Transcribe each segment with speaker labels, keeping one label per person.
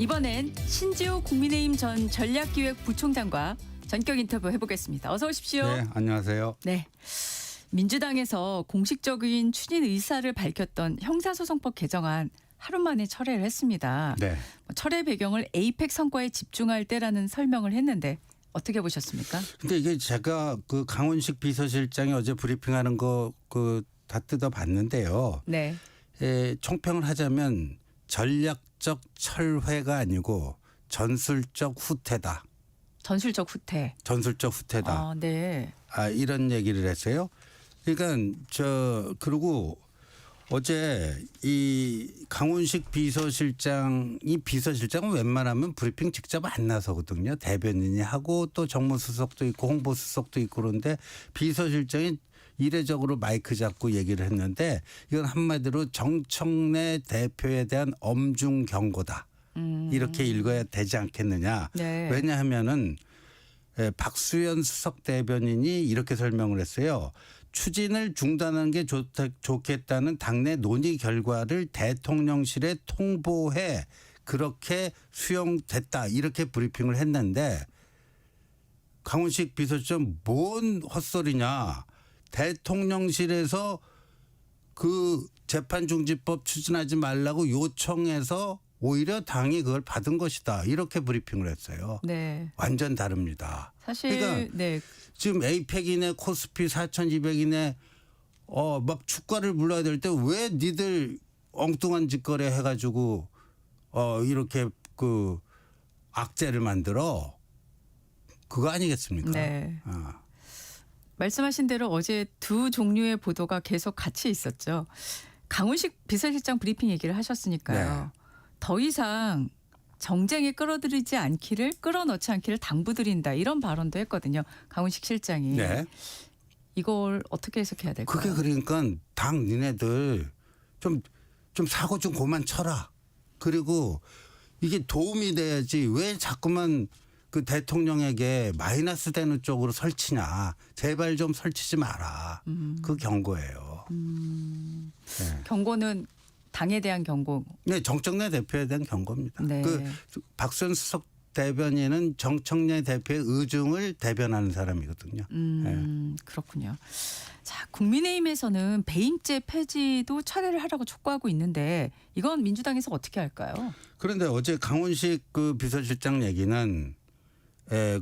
Speaker 1: 이번엔 신지호 국민의힘 전 전략기획부총장과 전격 인터뷰 해보겠습니다. 어서 오십시오.
Speaker 2: 네, 안녕하세요.
Speaker 1: 네. 민주당에서 공식적인 추진 의사를 밝혔던 형사소송법 개정안 하루 만에 철회를 했습니다.
Speaker 2: 네.
Speaker 1: 철회 배경을 에이펙 성과에 집중할 때라는 설명을 했는데 어떻게 보셨습니까?
Speaker 2: 근데 이게 제가 그 강훈식 비서실장이 어제 브리핑하는 거 다 뜯어봤는데요.
Speaker 1: 네.
Speaker 2: 총평을 하자면 전략적 철회가 아니고 전술적 후퇴다.
Speaker 1: 전술적 후퇴.
Speaker 2: 전술적 후퇴다.
Speaker 1: 아, 네.
Speaker 2: 이런 얘기를 했어요. 그러니까 그리고 어제 이 강훈식 비서실장은 웬만하면 브리핑 직접 안 나서거든요. 대변인이 하고 또 정무수석도 있고 홍보수석도 있고 그런데 비서실장이 이례적으로 마이크 잡고 얘기를 했는데 이건 한마디로 정청래 대표에 대한 엄중 경고다. 이렇게 읽어야 되지 않겠느냐.
Speaker 1: 네.
Speaker 2: 왜냐하면은 박수현 수석 대변인이 이렇게 설명을 했어요. 추진을 중단하는 게 좋겠다는 당내 논의 결과를 대통령실에 통보해 그렇게 수용됐다. 이렇게 브리핑을 했는데 강훈식 비서실장 뭔 헛소리냐. 대통령실에서 그 재판중지법 추진하지 말라고 요청해서 오히려 당이 그걸 받은 것이다. 이렇게 브리핑을 했어요.
Speaker 1: 네.
Speaker 2: 완전 다릅니다.
Speaker 1: 사실
Speaker 2: 그러니까
Speaker 1: 네.
Speaker 2: 지금 에이펙이네 코스피 4,200이네 막 주가를 불러야 될 때 왜 니들 엉뚱한 짓거래 해가지고 이렇게 그 악재를 만들어. 그거 아니겠습니까?
Speaker 1: 네. 말씀하신 대로 어제 두 종류의 보도가 계속 같이 있었죠. 강훈식 비서실장 브리핑 얘기를 하셨으니까요.
Speaker 2: 네.
Speaker 1: 더 이상 정쟁에 끌어넣지 않기를 당부드린다 이런 발언도 했거든요. 강훈식 실장이.
Speaker 2: 네.
Speaker 1: 이걸 어떻게 해석해야 될까요?
Speaker 2: 그게 그러니까 당 니네들 좀 사고 좀 그만 쳐라. 그리고 이게 도움이 돼야지 왜 자꾸만 그 대통령에게 마이너스 되는 쪽으로 설치냐. 제발 좀 설치지 마라. 그 경고예요. 네.
Speaker 1: 경고는 당에 대한 경고.
Speaker 2: 네, 정청래 대표에 대한 경고입니다.
Speaker 1: 네.
Speaker 2: 그 박수현 수석 대변인은 정청래 대표의 의중을 대변하는 사람이거든요. 네.
Speaker 1: 그렇군요. 자, 국민의힘에서는 배임죄 폐지도 철회를 하라고 촉구하고 있는데 이건 민주당에서 어떻게 할까요?
Speaker 2: 그런데 어제 강훈식 그 비서실장 얘기는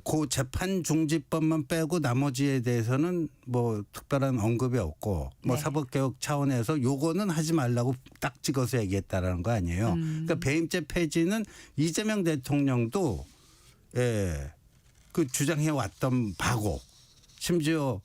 Speaker 2: 그 재판 중지법만 빼고 나머지에 대해서는 뭐 특별한 언급이 없고 뭐
Speaker 1: 네.
Speaker 2: 사법개혁 차원에서 요거는 하지 말라고 딱 찍어서 얘기했다라는 거 아니에요. 그러니까 배임죄 폐지는 이재명 대통령도 그 주장해 왔던 바고 심지어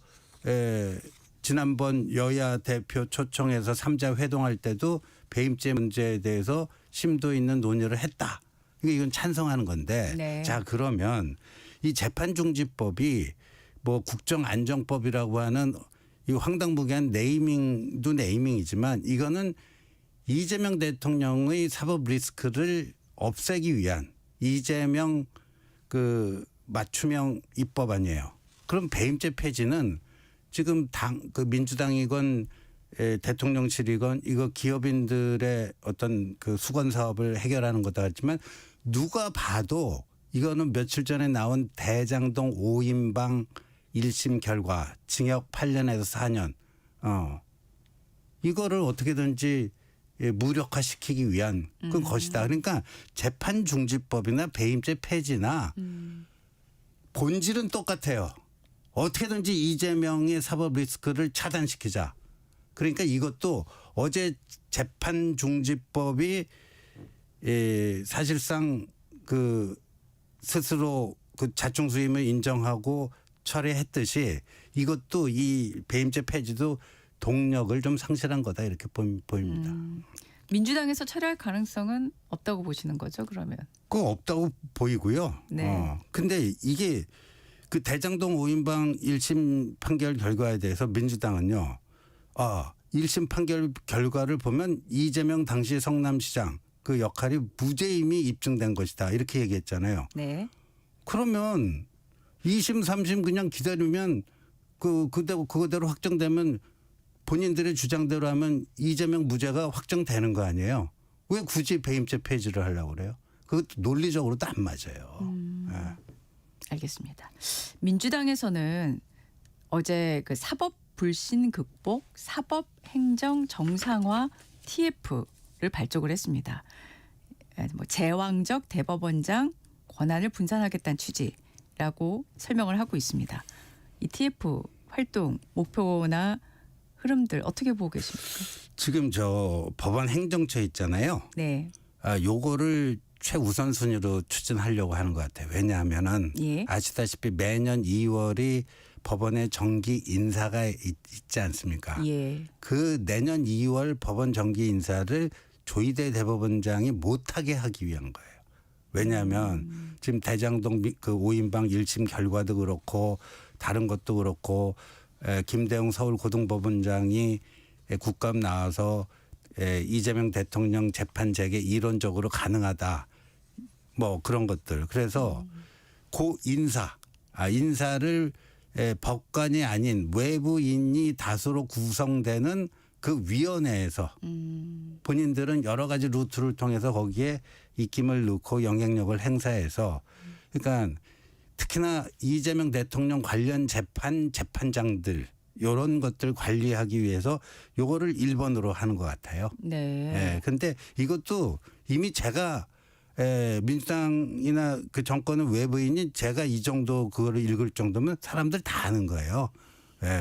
Speaker 2: 지난번 여야 대표 초청해서 3자 회동할 때도 배임죄 문제에 대해서 심도 있는 논의를 했다. 이건 찬성하는 건데.
Speaker 1: 네.
Speaker 2: 자, 그러면 이 재판중지법이 뭐 국정안정법이라고 하는 이 황당무계한 네이밍도 네이밍이지만 이거는 이재명 대통령의 사법 리스크를 없애기 위한 이재명 그 맞춤형 입법 아니에요. 그럼 배임죄 폐지는 지금 그 민주당이건 대통령실이건 이거 기업인들의 어떤 그 수건 사업을 해결하는 거다 하지만 누가 봐도 이거는 며칠 전에 나온 대장동 5인방 1심 결과 징역 8년에서 4년 이거를 어떻게든지 무력화시키기 위한 그 것이다. 그러니까 재판중지법이나 배임죄 폐지나 본질은 똑같아요. 어떻게든지 이재명의 사법 리스크를 차단시키자. 그러니까 이것도 어제 재판중지법이 사실상 그 스스로 그 자충수임을 인정하고 철회했듯이 이것도 이 배임죄 폐지도 동력을 좀 상실한 거다 이렇게 보입니다.
Speaker 1: 민주당에서 철회할 가능성은 없다고 보시는 거죠, 그러면?
Speaker 2: 그거 없다고 보이고요.
Speaker 1: 네.
Speaker 2: 근데 이게 그 대장동 5인방 1심 판결 결과에 대해서 민주당은요. 1심 판결 결과를 보면 이재명 당시 성남시장 그 역할이 무죄임이 입증된 것이다. 이렇게 얘기했잖아요.
Speaker 1: 네.
Speaker 2: 그러면 2심, 3심 그냥 기다리면 그거대로 확정되면 본인들의 주장대로 하면 이재명 무죄가 확정되는 거 아니에요. 왜 굳이 배임죄 폐지를 하려고 그래요? 그것도 논리적으로도 안 맞아요. 예.
Speaker 1: 알겠습니다. 민주당에서는 어제 그 사법 불신 극복, 사법 행정 정상화 TF를 발족을 했습니다. 뭐 제왕적 대법원장 권한을 분산하겠다는 취지라고 설명을 하고 있습니다. 이 TF 활동 목표나 흐름들 어떻게 보고 계십니까?
Speaker 2: 지금 저 법원 행정처 있잖아요.
Speaker 1: 네.
Speaker 2: 요거를 최우선 순위로 추진하려고 하는 것 같아요. 왜냐하면은
Speaker 1: 예.
Speaker 2: 아시다시피 매년 2월이 법원의 정기 인사가 있지 않습니까?
Speaker 1: 예.
Speaker 2: 그 내년 2월 법원 정기 인사를 조희대 대법원장이 못하게 하기 위한 거예요. 왜냐하면 지금 대장동 그 5인방 1심 결과도 그렇고 다른 것도 그렇고 김대웅 서울고등법원장이 국감 나와서 이재명 대통령 재판 재개 이론적으로 가능하다. 뭐 그런 것들. 그래서 고 인사를 법관이 아닌 외부인이 다수로 구성되는 그 위원회에서 본인들은 여러 가지 루트를 통해서 거기에 입김을 넣고 영향력을 행사해서 그러니까 특히나 이재명 대통령 관련 재판장들 이런 것들 관리하기 위해서 요거를 1번으로 하는 것 같아요.
Speaker 1: 네.
Speaker 2: 그런데 이것도 이미 제가 민주당이나 그 정권의 외부인이 제가 이 정도 그거를 읽을 정도면 사람들 다 아는 거예요.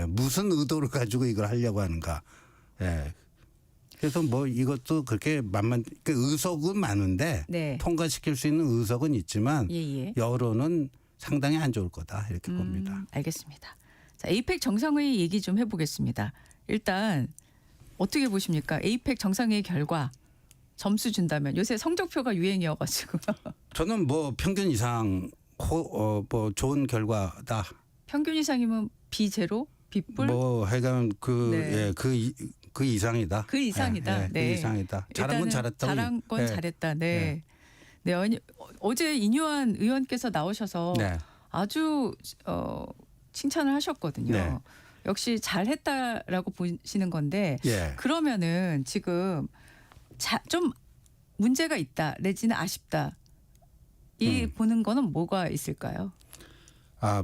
Speaker 2: 무슨 의도를 가지고 이걸 하려고 하는가. 그래서 뭐 이것도 그렇게 그 의석은 많은데
Speaker 1: 네.
Speaker 2: 통과시킬 수 있는 의석은 있지만
Speaker 1: 예.
Speaker 2: 여론은 상당히 안 좋을 거다 이렇게 봅니다.
Speaker 1: 알겠습니다. 자, 에이펙 정상회의 얘기 좀 해보겠습니다. 일단 어떻게 보십니까? 에이펙 정상회의 결과 점수 준다면 요새 성적표가 유행이어가지고
Speaker 2: 저는 뭐 평균 이상 뭐 좋은 결과다.
Speaker 1: 평균 이상이면 B0, B뿔?
Speaker 2: 뭐 하여간
Speaker 1: 네.
Speaker 2: 그 이상이다.
Speaker 1: 그 이상이다. 네.
Speaker 2: 그 이상이다. 잘한 건
Speaker 1: 일단은
Speaker 2: 잘했다.
Speaker 1: 잘한 건 잘했다. 네. 네. 어제 인유한 의원께서 나오셔서
Speaker 2: 네.
Speaker 1: 아주 칭찬을 하셨거든요.
Speaker 2: 네.
Speaker 1: 역시 잘했다라고 보시는 건데
Speaker 2: 예.
Speaker 1: 그러면은 지금 좀 문제가 있다 내지는 아쉽다 이 보는 거는 뭐가 있을까요?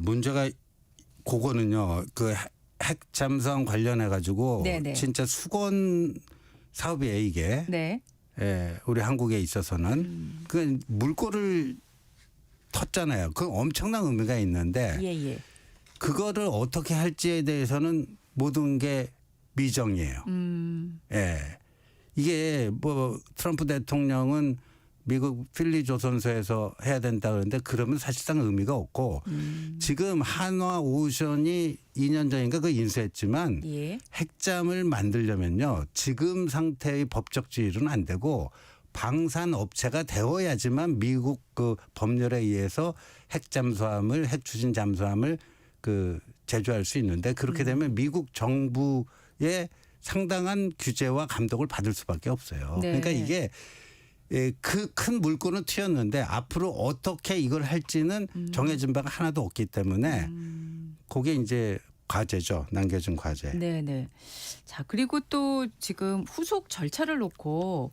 Speaker 2: 문제가 그거는요. 그 핵 잠수함 관련해 가지고
Speaker 1: 네네.
Speaker 2: 진짜 수건 사업이에요 이게.
Speaker 1: 네.
Speaker 2: 우리 한국에 있어서는 그 물꼬를 텄잖아요. 그 엄청난 의미가 있는데
Speaker 1: 예.
Speaker 2: 그거를 어떻게 할지에 대해서는 모든 게 미정이에요. 이게 뭐 트럼프 대통령은 미국 필리 조선소에서 해야 된다 그러는데 그러면 사실상 의미가 없고 지금 한화 오션이 2년 전인가 그 인수했지만
Speaker 1: 예.
Speaker 2: 핵잠을 만들려면요. 지금 상태의 법적 지위로는 안 되고 방산 업체가 되어야지만 미국 그 법률에 의해서 핵 잠수함을 핵 추진 잠수함을 그 제조할 수 있는데 그렇게 되면 미국 정부의 상당한 규제와 감독을 받을 수밖에 없어요.
Speaker 1: 네.
Speaker 2: 그러니까 이게 그 큰 물꼬는 튀었는데 앞으로 어떻게 이걸 할지는 정해진 바가 하나도 없기 때문에 그게 이제 과제죠. 남겨진 과제.
Speaker 1: 네네. 자 그리고 또 지금 후속 절차를 놓고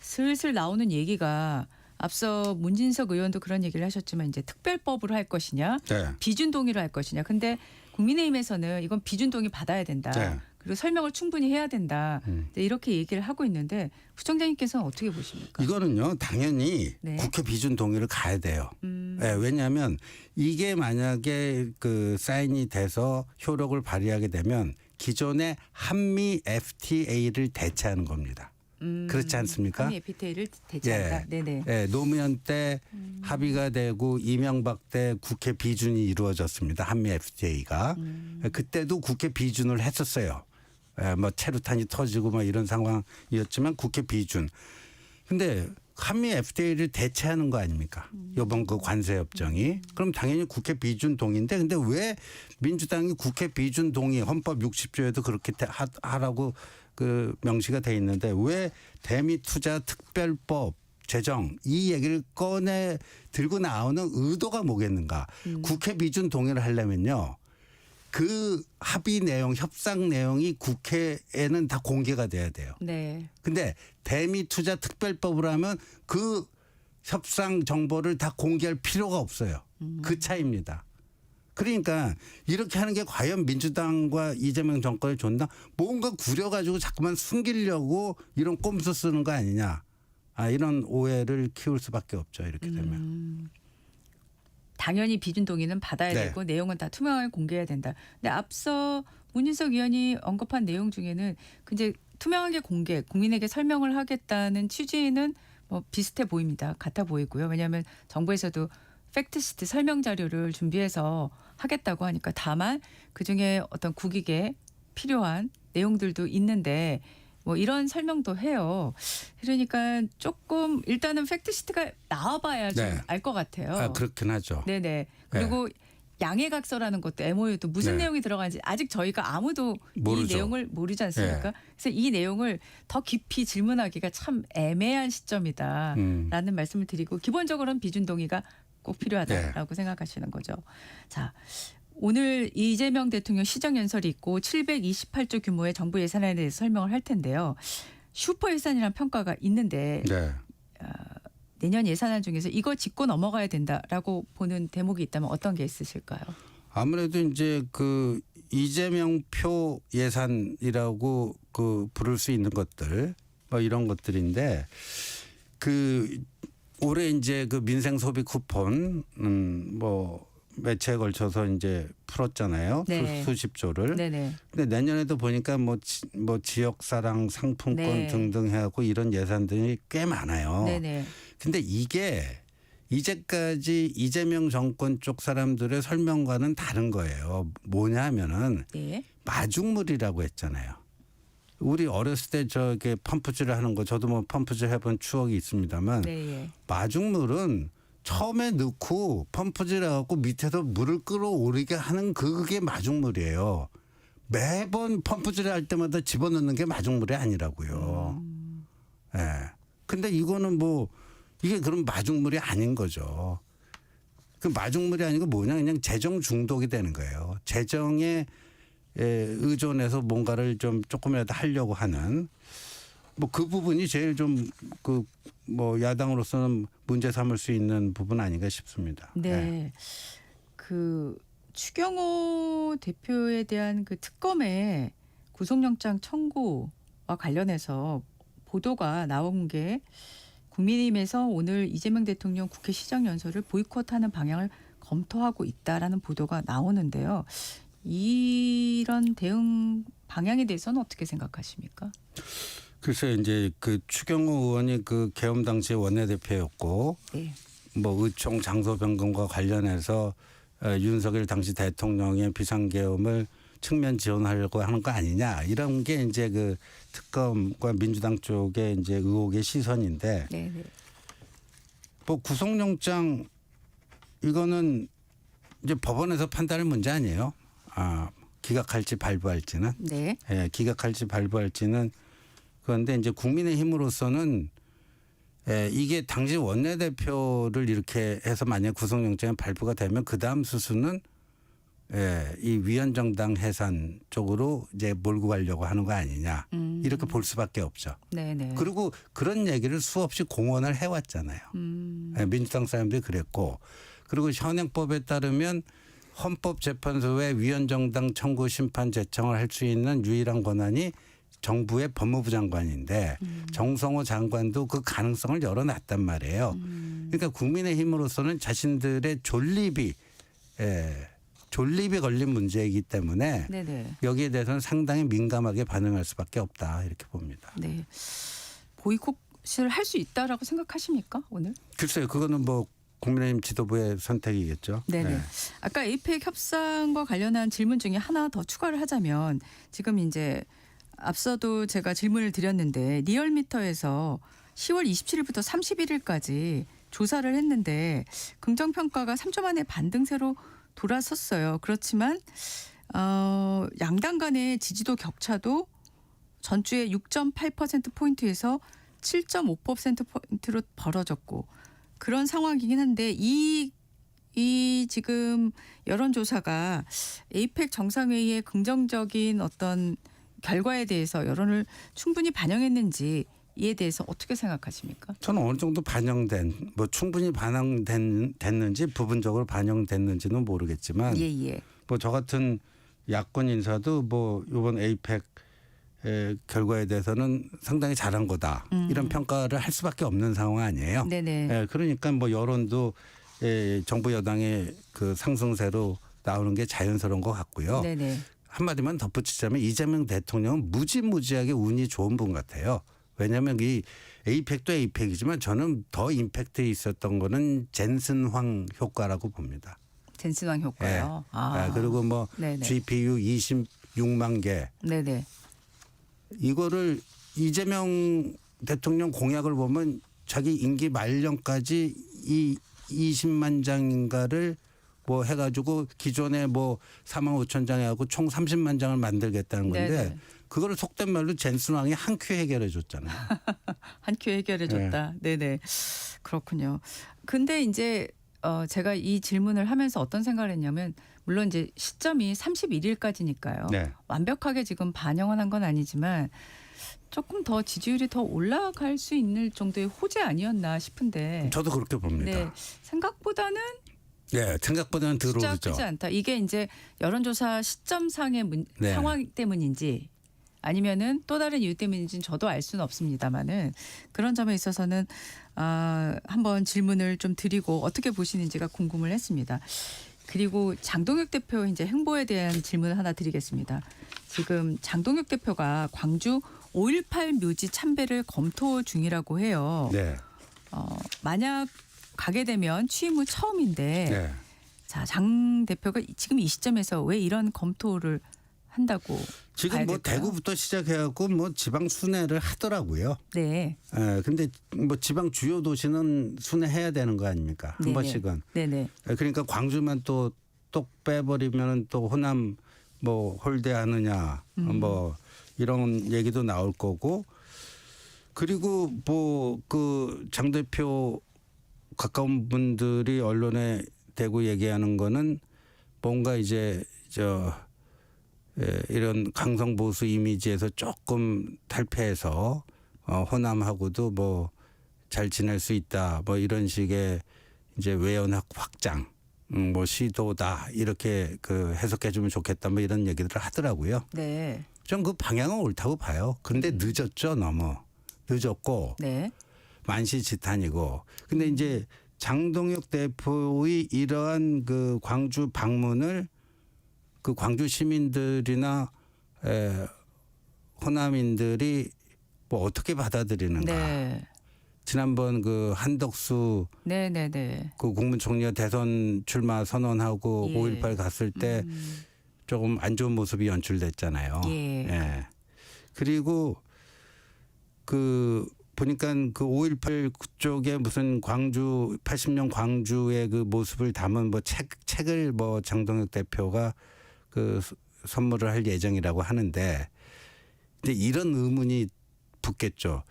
Speaker 1: 슬슬 나오는 얘기가 앞서 문진석 의원도 그런 얘기를 하셨지만 이제 특별법으로 할 것이냐
Speaker 2: 네.
Speaker 1: 비준 동의로 할 것이냐. 근데 국민의힘에서는 이건 비준 동의 받아야 된다.
Speaker 2: 네.
Speaker 1: 그리고 설명을 충분히 해야 된다. 네, 이렇게 얘기를 하고 있는데 부총장님께서는 어떻게 보십니까?
Speaker 2: 이거는요. 당연히
Speaker 1: 네.
Speaker 2: 국회 비준 동의를 가야 돼요. 왜냐하면 이게 만약에 그 사인이 돼서 효력을 발휘하게 되면 기존의 한미 FTA를 대체하는 겁니다. 그렇지 않습니까?
Speaker 1: 한미 FTA를 대체한다. 네네.
Speaker 2: 노무현 때 합의가 되고 이명박 때 국회 비준이 이루어졌습니다. 한미 FTA가. 그때도 국회 비준을 했었어요. 뭐 체류탄이 터지고 뭐 이런 상황이었지만 국회 비준. 근데 한미 FTA를 대체하는 거 아닙니까? 이번 그 관세 협정이. 그럼 당연히 국회 비준 동의인데 근데 왜 민주당이 국회 비준 동의 헌법 60조에도 그렇게 하라고 그 명시가 돼 있는데 왜 대미 투자 특별법 제정 이 얘기를 꺼내 들고 나오는 의도가 뭐겠는가? 국회 비준 동의를 하려면요. 그 합의 내용, 협상 내용이 국회에는 다 공개가 돼야 돼요.
Speaker 1: 네.
Speaker 2: 근데 대미 투자 특별법으로 하면 그 협상 정보를 다 공개할 필요가 없어요. 그 차이입니다. 그러니까 이렇게 하는 게 과연 민주당과 이재명 정권에 좋나? 뭔가 구려가지고 자꾸만 숨기려고 이런 꼼수 쓰는 거 아니냐. 이런 오해를 키울 수밖에 없죠. 이렇게 되면.
Speaker 1: 당연히 비준 동의는 받아야
Speaker 2: 네.
Speaker 1: 되고 내용은 다 투명하게 공개해야 된다. 근데 앞서 문인석 의원이 언급한 내용 중에는 이제 투명하게 공개, 국민에게 설명을 하겠다는 취지는 뭐 비슷해 보입니다. 같아 보이고요. 왜냐하면 정부에서도 팩트시트 설명 자료를 준비해서 하겠다고 하니까 다만 그중에 어떤 국익에 필요한 내용들도 있는데 뭐 이런 설명도 해요. 그러니까 조금 일단은 팩트시트가 나와봐야 좀
Speaker 2: 네.
Speaker 1: 알 것 같아요.
Speaker 2: 그렇긴 하죠.
Speaker 1: 네네. 그리고 양해각서라는 것도 MOU도 무슨
Speaker 2: 네.
Speaker 1: 내용이 들어가는지 아직 저희가 아무도
Speaker 2: 모르죠.
Speaker 1: 이 내용을 모르지 않습니까? 그래서 이 내용을 더 깊이 질문하기가 참 애매한 시점이다라는 말씀을 드리고 기본적으로는 비준 동의가 꼭 필요하다라고 생각하시는 거죠. 자, 오늘 이재명 대통령 시정연설이 있고 728조 규모의 정부 예산에 대해서 설명을 할 텐데요. 슈퍼 예산이라는 평가가 있는데
Speaker 2: 네.
Speaker 1: 내년 예산안 중에서 이거 짚고 넘어가야 된다라고 보는 대목이 있다면 어떤 게 있으실까요?
Speaker 2: 아무래도 이제 그 이재명 표 예산이라고 부를 수 있는 것들 뭐 이런 것들인데 올해 이제 민생 소비 쿠폰 뭐 매체에 걸쳐서 이제 풀었잖아요.
Speaker 1: 네.
Speaker 2: 수십조를.
Speaker 1: 네네.
Speaker 2: 근데 내년에도 보니까 뭐 지역사랑 상품권
Speaker 1: 네.
Speaker 2: 등등 해갖고 이런 예산들이 꽤 많아요.
Speaker 1: 네네.
Speaker 2: 근데 이게 이제까지 이재명 정권 쪽 사람들의 설명과는 다른 거예요. 뭐냐 하면은
Speaker 1: 네.
Speaker 2: 마중물이라고 했잖아요. 우리 어렸을 때 저게 펌프질을 하는 거 저도 뭐 펌프질 해본 추억이 있습니다만
Speaker 1: 네.
Speaker 2: 마중물은 처음에 넣고 펌프질 해갖고 밑에서 물을 끌어오르게 하는 그게 마중물이에요. 매번 펌프질을 할 때마다 집어넣는 게 마중물이 아니라고요. 예. 근데 이거는 뭐 이게 그럼 마중물이 아닌 거죠. 그 마중물이 아니고 뭐냐 그냥 재정 중독이 되는 거예요. 재정에 의존해서 뭔가를 좀 조금이라도 하려고 하는 뭐 그 부분이 제일 좀 뭐 야당으로서는 문제 삼을 수 있는 부분 아닌가 싶습니다.
Speaker 1: 네. 추경호 대표에 대한 특검의 구속영장 청구와 관련해서 보도가 나온 게 국민의힘에서 오늘 이재명 대통령 국회 시정연설을 보이콧하는 방향을 검토하고 있다라는 보도가 나오는데요. 이런 대응 방향에 대해서는 어떻게 생각하십니까?
Speaker 2: 글쎄 이제 추경호 의원이 계엄 당시 원내대표였고
Speaker 1: 네.
Speaker 2: 뭐 의총 장소 변경과 관련해서 윤석열 당시 대통령의 비상계엄을 측면 지원하려고 하는 거 아니냐 이런 게 이제 특검과 민주당 쪽의 이제 의혹의 시선인데
Speaker 1: 네.
Speaker 2: 뭐 구속영장 이거는 이제 법원에서 판단할 문제 아니에요. 기각할지 발부할지는.
Speaker 1: 네.
Speaker 2: 예, 기각할지 발부할지는 그런데 이제 국민의힘으로서는 이게 당시 원내대표를 이렇게 해서 만약 구속영장이 발부가 되면 그 다음 수순은 이 위헌정당 해산 쪽으로 이제 몰고 가려고 하는 거 아니냐 이렇게 볼 수밖에 없죠.
Speaker 1: 네네.
Speaker 2: 그리고 그런 얘기를 수없이 공언을 해왔잖아요. 민주당 사람들이 그랬고 그리고 현행법에 따르면 헌법재판소에 위헌정당 청구 심판 제청을 할 수 있는 유일한 권한이 정부의 법무부 장관인데 정성호 장관도 그 가능성을 열어놨단 말이에요. 그러니까 국민의힘으로서는 자신들의 존립이 걸린 문제이기 때문에
Speaker 1: 네네.
Speaker 2: 여기에 대해서는 상당히 민감하게 반응할 수밖에 없다 이렇게 봅니다.
Speaker 1: 네. 보이콧을 할 수 있다라고 생각하십니까 오늘?
Speaker 2: 글쎄요. 그거는 뭐 국민의힘 지도부의 선택이겠죠.
Speaker 1: 네네.
Speaker 2: 네.
Speaker 1: 아까 에이펙 협상과 관련한 질문 중에 하나 더 추가를 하자면 지금 이제 앞서도 제가 질문을 드렸는데 리얼미터에서 10월 27일부터 31일까지 조사를 했는데 긍정평가가 3주 만에 반등세로 돌아섰어요. 그렇지만 양당 간의 지지도 격차도 전주에 6.8%포인트에서 7.5%포인트로 벌어졌고 그런 상황이긴 한데 이 지금 여론조사가 에이펙 정상회의의 긍정적인 어떤 결과에 대해서 여론을 충분히 반영했는지 이에 대해서 어떻게 생각하십니까?
Speaker 2: 저는 어느 정도 반영된 뭐 충분히 반영됐는지 부분적으로 반영됐는지는 모르겠지만
Speaker 1: 예.
Speaker 2: 뭐 저 같은 야권 인사도 뭐 이번 에이펙 결과에 대해서는 상당히 잘한 거다 이런 평가를 할 수밖에 없는 상황 아니에요.
Speaker 1: 네네.
Speaker 2: 예, 그러니까 뭐 여론도 정부 여당의 그 상승세로 나오는 게 자연스러운 것 같고요.
Speaker 1: 네네.
Speaker 2: 한마디만 덧붙이자면 이재명 대통령은 무지무지하게 운이 좋은 분 같아요. 왜냐하면 이 에이펙도 에이펙이지만 저는 더 임팩트 있었던 거는 젠슨황 효과라고 봅니다.
Speaker 1: 젠슨왕 효과요.
Speaker 2: 그리고 뭐
Speaker 1: 네네.
Speaker 2: GPU 26만 개
Speaker 1: 네네.
Speaker 2: 이거를 이재명 대통령 공약을 보면 자기 임기 말년까지 이 20만 장인가를 뭐 해가지고 기존에 뭐 4만 5천 장에 하고 총 30만 장을 만들겠다는 건데
Speaker 1: 네네.
Speaker 2: 그거를 속된 말로 젠슨왕이 한 큐 해결해 줬잖아요.
Speaker 1: 한 큐 해결해줬다. 네네. 그렇군요. 근데 이제 제가 이 질문을 하면서 어떤 생각을 했냐면 물론 이제 시점이 31일까지니까요.
Speaker 2: 네.
Speaker 1: 완벽하게 지금 반영을 한 건 아니지만 조금 더 지지율이 더 올라갈 수 있는 정도의 호재 아니었나 싶은데.
Speaker 2: 저도 그렇게 봅니다.
Speaker 1: 네. 생각보다는
Speaker 2: 네, 생각보다는 덜
Speaker 1: 숫자
Speaker 2: 오르죠.
Speaker 1: 크지 않다. 이게 이제 여론조사 시점상의
Speaker 2: 네.
Speaker 1: 상황 때문인지 아니면은 또 다른 이유 때문인지는 저도 알 수는 없습니다만은 그런 점에 있어서는 한번 질문을 좀 드리고 어떻게 보시는지가 궁금을 했습니다. 그리고 장동혁 대표 이제 행보에 대한 질문을 하나 드리겠습니다. 지금 장동혁 대표가 광주 5.18 묘지 참배를 검토 중이라고 해요.
Speaker 2: 네.
Speaker 1: 만약 가게 되면 취임 후 처음인데
Speaker 2: 네.
Speaker 1: 자, 장 대표가 지금 이 시점에서 왜 이런 검토를 한다고
Speaker 2: 지금
Speaker 1: 봐야
Speaker 2: 뭐
Speaker 1: 될까요?
Speaker 2: 대구부터 시작해갖고 뭐 지방 순회를 하더라고요.
Speaker 1: 네.
Speaker 2: 근데 뭐 지방 주요 도시는 순회해야 되는 거 아닙니까? 한
Speaker 1: 네네.
Speaker 2: 번씩은.
Speaker 1: 네네.
Speaker 2: 그러니까 광주만 또 빼버리면 또 호남 뭐 홀대하느냐 뭐 이런 얘기도 나올 거고 그리고 뭐 그 장 대표 가까운 분들이 언론에 대고 얘기하는 거는 뭔가 이제 이런 강성 보수 이미지에서 조금 탈피해서 호남하고도 뭐 잘 지낼 수 있다 뭐 이런 식의 이제 외연 확장 뭐 시도다 이렇게 그 해석해 주면 좋겠다 뭐 이런 얘기들을 하더라고요.
Speaker 1: 네.
Speaker 2: 좀 그 방향은 옳다고 봐요. 근데 늦었죠 너무 늦었고
Speaker 1: 네.
Speaker 2: 만시지탄이고 근데 이제 장동혁 대표의 이러한 그 광주 방문을 그 광주 시민들이나 호남인들이 뭐 어떻게 받아들이는가.
Speaker 1: 네.
Speaker 2: 지난번 그 한덕수
Speaker 1: 네네네.
Speaker 2: 그 국무총리가 대선 출마 선언하고
Speaker 1: 예.
Speaker 2: 5.18 갔을 때 조금 안 좋은 모습이 연출됐잖아요.
Speaker 1: 예.
Speaker 2: 그리고 그 보니까 그 5.18 그쪽에 무슨 광주 80년 광주의 그 모습을 담은 뭐 책을 뭐 장동혁 대표가 그 선물을 할 예정이라고 하는데 근데 이런 의문이 붙겠죠.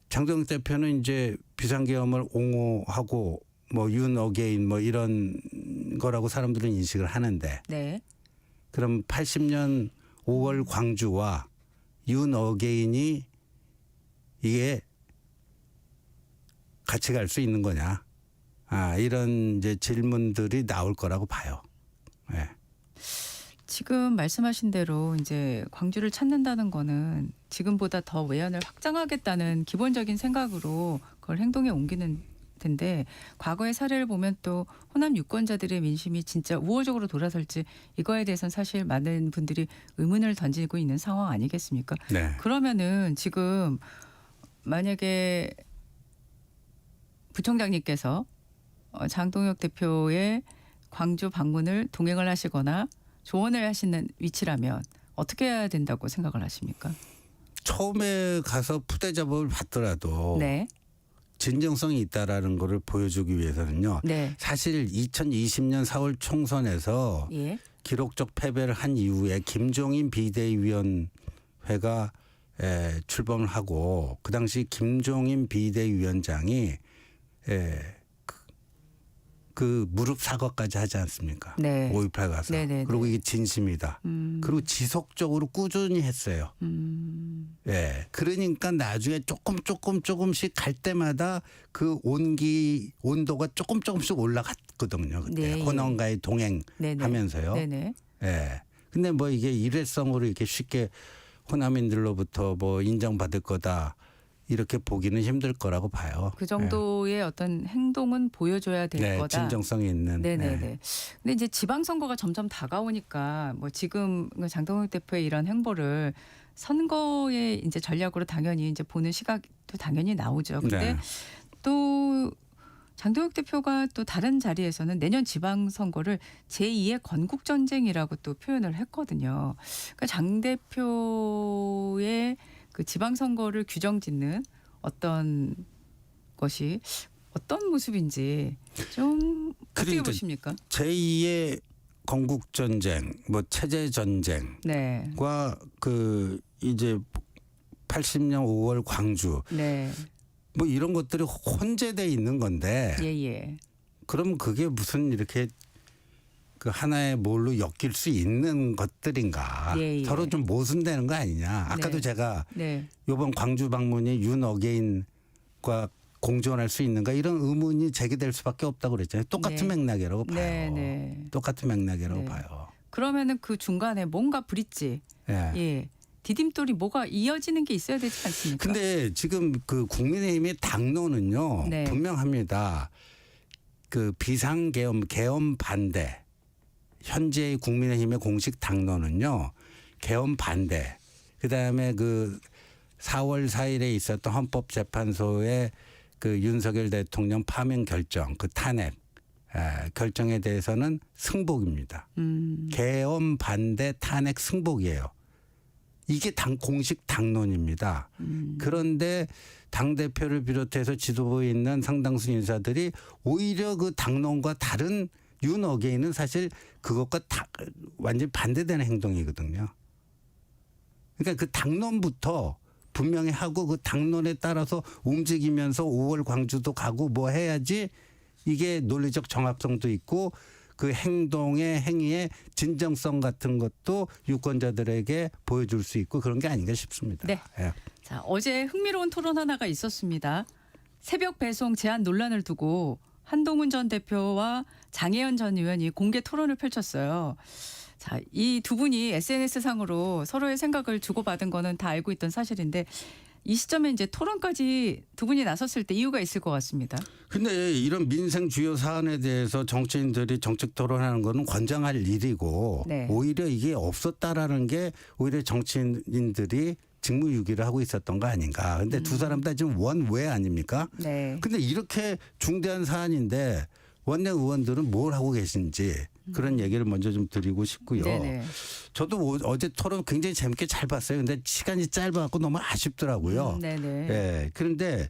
Speaker 2: 장동혁 대표는 이제 비상계엄을 옹호하고 뭐 윤 어게인 뭐 이런 거라고 사람들은 인식을 하는데
Speaker 1: 네.
Speaker 2: 그럼 80년 5월 광주와 윤 어게인이 이게 같이 갈 수 있는 거냐? 이런 이제 질문들이 나올 거라고 봐요. 네.
Speaker 1: 지금 말씀하신 대로 이제 광주를 찾는다는 거는 지금보다 더 외연을 확장하겠다는 기본적인 생각으로 그걸 행동에 옮기는 텐데 과거의 사례를 보면 또 호남 유권자들의 민심이 진짜 우호적으로 돌아설지 이거에 대해서는 사실 많은 분들이 의문을 던지고 있는 상황 아니겠습니까?
Speaker 2: 네.
Speaker 1: 그러면은 지금 만약에 부총장님께서 장동혁 대표의 광주 방문을 동행을 하시거나 조언을 하시는 위치라면 어떻게 해야 된다고 생각을 하십니까?
Speaker 2: 처음에 가서 푸대접을 받더라도
Speaker 1: 네.
Speaker 2: 진정성이 있다라는 거를 보여주기 위해서는요.
Speaker 1: 네.
Speaker 2: 사실 2020년 4월 총선에서
Speaker 1: 예.
Speaker 2: 기록적 패배를 한 이후에 김종인 비대위원회가 출범을 하고 그 당시 김종인 비대위원장이 그 무릎 사과까지 하지 않습니까?
Speaker 1: 네.
Speaker 2: 5.18 가서.
Speaker 1: 네네네.
Speaker 2: 그리고 이게 진심이다. 그리고 지속적으로 꾸준히 했어요. 예. 그러니까 나중에 조금씩 갈 때마다 그 온도가 조금씩 올라갔거든요. 그때
Speaker 1: 네.
Speaker 2: 호남과의 동행하면서요.
Speaker 1: 네네.
Speaker 2: 예. 근데 뭐 이게 일회성으로 이렇게 쉽게 호남인들로부터 뭐 인정받을 거다. 이렇게 보기는 힘들 거라고 봐요.
Speaker 1: 그 정도의 어떤 행동은 보여줘야 될
Speaker 2: 네,
Speaker 1: 거다.
Speaker 2: 진정성이 있는.
Speaker 1: 네네네.
Speaker 2: 네.
Speaker 1: 근데 이제 지방선거가 점점 다가오니까 뭐 지금 장동혁 대표의 이런 행보를 선거의 이제 전략으로 당연히 이제 보는 시각도 당연히 나오죠. 근데
Speaker 2: 네.
Speaker 1: 또 장동혁 대표가 또 다른 자리에서는 내년 지방선거를 제2의 건국전쟁이라고 또 표현을 했거든요. 그러니까 장 대표의 그 지방선거를 규정짓는 어떤 것이 어떤 모습인지 좀 어떻게
Speaker 2: 그러니까
Speaker 1: 보십니까?
Speaker 2: 제2의 건국전쟁, 뭐 체제전쟁과
Speaker 1: 네.
Speaker 2: 그 이제 80년 5월 광주
Speaker 1: 네.
Speaker 2: 뭐 이런 것들이 혼재돼 있는 건데
Speaker 1: 예.
Speaker 2: 그럼 그게 무슨 이렇게 그 하나의 뭘로 엮일 수 있는 것들인가.
Speaker 1: 예.
Speaker 2: 서로 좀 모순되는 거 아니냐. 아까도
Speaker 1: 네.
Speaker 2: 제가
Speaker 1: 네.
Speaker 2: 이번 광주 방문이 윤 어게인과 공존할 수 있는가 이런 의문이 제기될 수밖에 없다고 그랬잖아요. 똑같은
Speaker 1: 네.
Speaker 2: 맥락이라고 봐요.
Speaker 1: 네.
Speaker 2: 똑같은 맥락이라고
Speaker 1: 네.
Speaker 2: 봐요.
Speaker 1: 그러면은 그 중간에 뭔가 브릿지,
Speaker 2: 예.
Speaker 1: 예, 디딤돌이 뭐가 이어지는 게 있어야 되지 않습니까?
Speaker 2: 근데 지금 그 국민의힘의 당론은요.
Speaker 1: 네.
Speaker 2: 분명합니다. 그 비상계엄 계엄 반대. 현재의 국민의힘의 공식 당론은요. 계엄 반대. 그다음에 그 4월 4일에 있었던 헌법재판소의 그 윤석열 대통령 파면 결정, 그 탄핵 결정에 대해서는 승복입니다. 계엄 반대 탄핵 승복이에요. 이게 공식 당론입니다. 그런데 당대표를 비롯해서 지도부에 있는 상당수 인사들이 오히려 그 당론과 다른 윤 어게인은 사실 그것과 완전히 반대되는 행동이거든요. 그러니까 그 당론부터 분명히 하고 그 당론에 따라서 움직이면서 5월 광주도 가고 뭐 해야지 이게 논리적 정확성도 있고 그 행위의 진정성 같은 것도 유권자들에게 보여줄 수 있고 그런 게 아닌가 싶습니다.
Speaker 1: 네.
Speaker 2: 예.
Speaker 1: 자, 어제 흥미로운 토론 하나가 있었습니다. 새벽 배송 제한 논란을 두고 한동훈 전 대표와 장혜연 전 의원이 공개 토론을 펼쳤어요. 자, 이 두 분이 SNS상으로 서로의 생각을 주고받은 거는 다 알고 있던 사실인데 이 시점에 이제 토론까지 두 분이 나섰을 때 이유가 있을 것 같습니다.
Speaker 2: 근데 이런 민생 주요 사안에 대해서 정치인들이 정책 토론하는 거는 권장할 일이고
Speaker 1: 네.
Speaker 2: 오히려 이게 없었다라는 게 오히려 정치인들이 직무유기를 하고 있었던 거 아닌가. 근데 두 사람 다 지금 원외 아닙니까?
Speaker 1: 네.
Speaker 2: 근데 이렇게 중대한 사안인데 원내 의원들은 뭘 하고 계신지 그런 얘기를 먼저 좀 드리고 싶고요.
Speaker 1: 네네.
Speaker 2: 저도 어제 토론 굉장히 재밌게 잘 봤어요. 근데 시간이 짧아갖고 너무 아쉽더라고요.
Speaker 1: 네네.
Speaker 2: 예. 그런데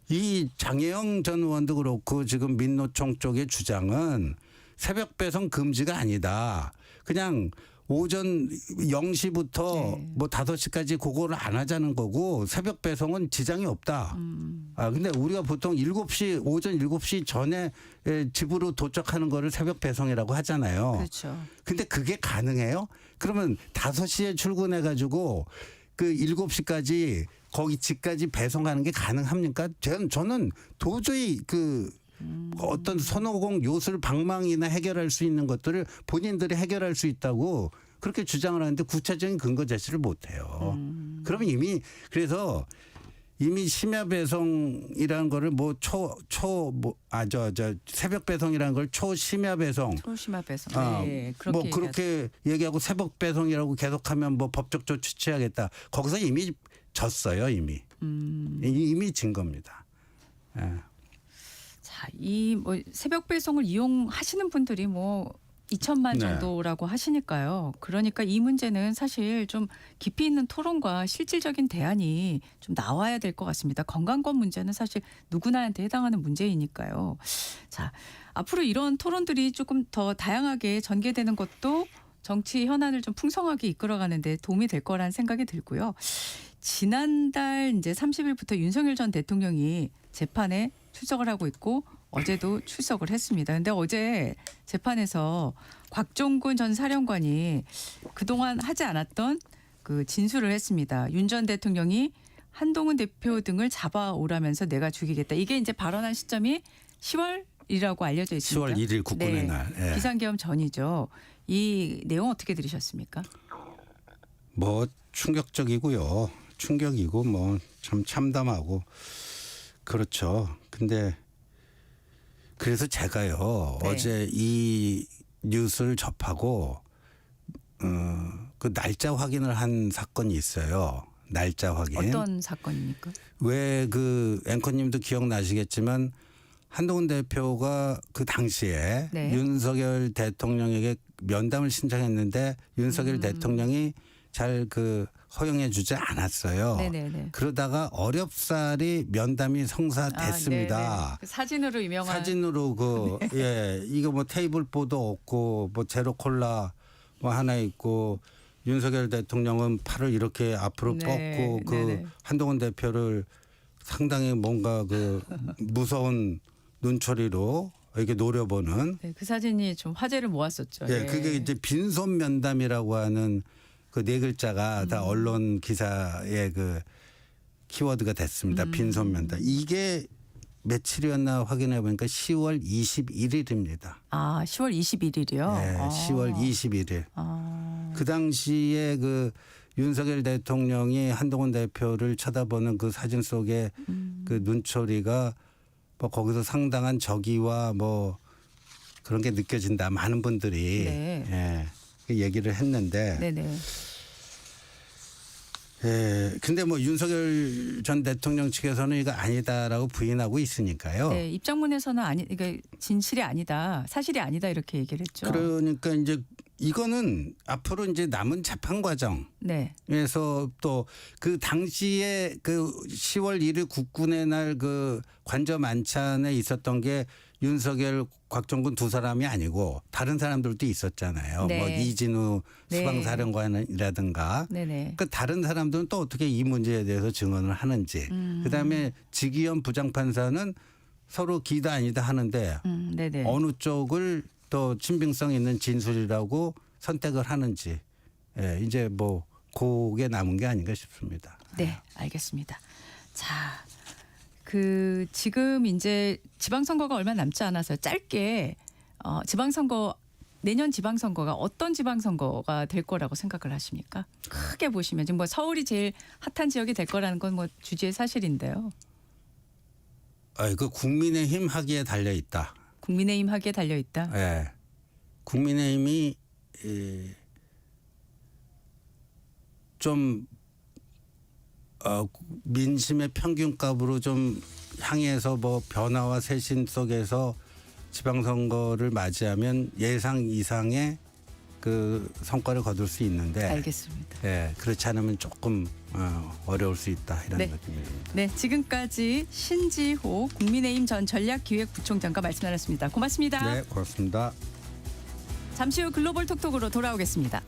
Speaker 2: 이 장혜영 전 의원도 그렇고 지금 민노총 쪽의 주장은 새벽 배송 금지가 아니다. 그냥 오전 0시부터
Speaker 1: 네.
Speaker 2: 뭐 5시까지 그거를 안 하자는 거고 새벽 배송은 지장이 없다. 근데 우리가 보통 7시 오전 7시 전에 집으로 도착하는 거를 새벽 배송이라고 하잖아요.
Speaker 1: 그렇죠.
Speaker 2: 근데 그게 가능해요? 그러면 5시에 출근해 가지고 그 7시까지 거기 집까지 배송하는 게 가능합니까? 저는 도저히 그 어떤 손오공 요술 방망이나 해결할 수 있는 것들을 본인들이 해결할 수 있다고 그렇게 주장을 하는데 구체적인 근거 제시를 못 해요. 그러면 이미 심야 배송이라는 거를 새벽 배송이라는 걸 초심야 배송.
Speaker 1: 초심화 배송. 네,
Speaker 2: 뭐 그렇게 얘기하고 새벽 배송이라고 계속하면 뭐 법적 조치 취하겠다. 거기서 이미 졌어요, 이미. 이미 진 겁니다. 예.
Speaker 1: 자, 이 뭐 새벽 배송을 이용하시는 분들이 뭐 2천만
Speaker 2: 네.
Speaker 1: 정도라고 하시니까요. 그러니까 이 문제는 사실 좀 깊이 있는 토론과 실질적인 대안이 좀 나와야 될 것 같습니다. 건강권 문제는 사실 누구나한테 해당하는 문제이니까요. 자, 앞으로 이런 토론들이 조금 더 다양하게 전개되는 것도 정치 현안을 좀 풍성하게 이끌어가는 데 도움이 될 거라는 생각이 들고요. 지난달 이제 30일부터 윤석열 전 대통령이 재판에 출석을 하고 있고 어제도 출석을 했습니다. 근데 어제 재판에서 곽종군 전 사령관이 그동안 하지 않았던 그 진술을 했습니다. 윤 전 대통령이 한동훈 대표 등을 잡아오라면서 내가 죽이겠다. 이게 이제 발언한 시점이 10월이라고 알려져 있습니다.
Speaker 2: 10월 1일 국군의
Speaker 1: 네.
Speaker 2: 날. 예.
Speaker 1: 비상계엄 전이죠. 이 내용 어떻게 들으셨습니까?
Speaker 2: 뭐 충격적이고요. 충격이고 뭐 참 참담하고 그렇죠. 근데 그래서 제가요
Speaker 1: 네.
Speaker 2: 어제 이 뉴스를 접하고 그 날짜 확인을 한 사건이 있어요. 날짜 확인.
Speaker 1: 어떤 사건입니까?
Speaker 2: 왜 그 앵커님도 기억나시겠지만 한동훈 대표가 그 당시에
Speaker 1: 네.
Speaker 2: 윤석열 대통령에게 면담을 신청했는데 윤석열 대통령이 잘 그 허용해 주지 않았어요.
Speaker 1: 네네네.
Speaker 2: 그러다가 어렵사리 면담이 성사됐습니다.
Speaker 1: 네네. 그 사진으로 유명한
Speaker 2: 사진으로 그 예, 이거 뭐 테이블보도 없고 뭐 제로 콜라 뭐 하나 있고 윤석열 대통령은 팔을 이렇게 앞으로
Speaker 1: 네,
Speaker 2: 뻗고 그
Speaker 1: 네네.
Speaker 2: 한동훈 대표를 상당히 뭔가 그 무서운 눈초리로 이렇게 노려보는
Speaker 1: 네, 그 사진이 좀 화제를 모았었죠.
Speaker 2: 예, 그게 이제 빈손 면담이라고 하는 그 네 글자가 다 언론 기사의 그 키워드가 됐습니다. 빈손 면담. 이게 며칠이었나 확인해 보니까 10월 21일입니다.
Speaker 1: 아, 10월 21일이요?
Speaker 2: 네, 10월 21일.
Speaker 1: 아,
Speaker 2: 그 당시에 그 윤석열 대통령이 한동훈 대표를 쳐다보는 그 사진 속에 그 눈초리가 뭐 거기서 상당한 적의와 뭐 그런 게 느껴진다. 많은 분들이
Speaker 1: 네.
Speaker 2: 예, 그 얘기를 했는데
Speaker 1: 네네.
Speaker 2: 예, 근데 뭐 윤석열 전 대통령 측에서는 이거 아니다라고 부인하고 있으니까요.
Speaker 1: 네, 입장문에서는 이게 진실이 아니다, 사실이 아니다 이렇게 얘기를 했죠.
Speaker 2: 그러니까 이제 이거는 앞으로 이제 남은 재판 과정
Speaker 1: 네,
Speaker 2: 그래서 또 그 당시에 그 10월 1일 국군의 날 그 관저 만찬에 있었던 게 윤석열, 곽종군 두 사람이 아니고 다른 사람들도 있었잖아요.
Speaker 1: 네.
Speaker 2: 뭐 이진우
Speaker 1: 네.
Speaker 2: 수방사령관이라든가.
Speaker 1: 네네.
Speaker 2: 그 다른 사람들은 또 어떻게 이 문제에 대해서 증언을 하는지. 그다음에 지기현 부장판사는 서로 기다 아니다 하는데
Speaker 1: 네네.
Speaker 2: 어느 쪽을 또 친빙성 있는 진술이라고 선택을 하는지. 예, 이제 뭐 그게 남은 게 아닌가 싶습니다.
Speaker 1: 네, 알겠습니다. 자, 그 지금 이제 지방선거가 얼마 남지 않아서 짧게 지방선거 내년 지방선거가 어떤 지방선거가 될 거라고 생각을 하십니까? 크게 보시면 지금 뭐 서울이 제일 핫한 지역이 될 거라는 건 뭐 주지의 사실인데요.
Speaker 2: 그 국민의힘 하기에 달려 있다.
Speaker 1: 국민의힘 하기에 달려 있다.
Speaker 2: 예. 국민의힘이 좀 민심의 평균값으로 좀 향해서 뭐 변화와 쇄신 속에서 지방선거를 맞이하면 예상 이상의 그 성과를 거둘 수 있는데
Speaker 1: 알겠습니다.
Speaker 2: 예, 그렇지 않으면 조금 어려울 수 있다 이런
Speaker 1: 네.
Speaker 2: 느낌입니다.
Speaker 1: 네, 지금까지 신지호 국민의힘 전 전략기획부총장과 말씀 나눴습니다. 고맙습니다.
Speaker 2: 네, 고맙습니다.
Speaker 1: 잠시 후 글로벌 톡톡으로 돌아오겠습니다.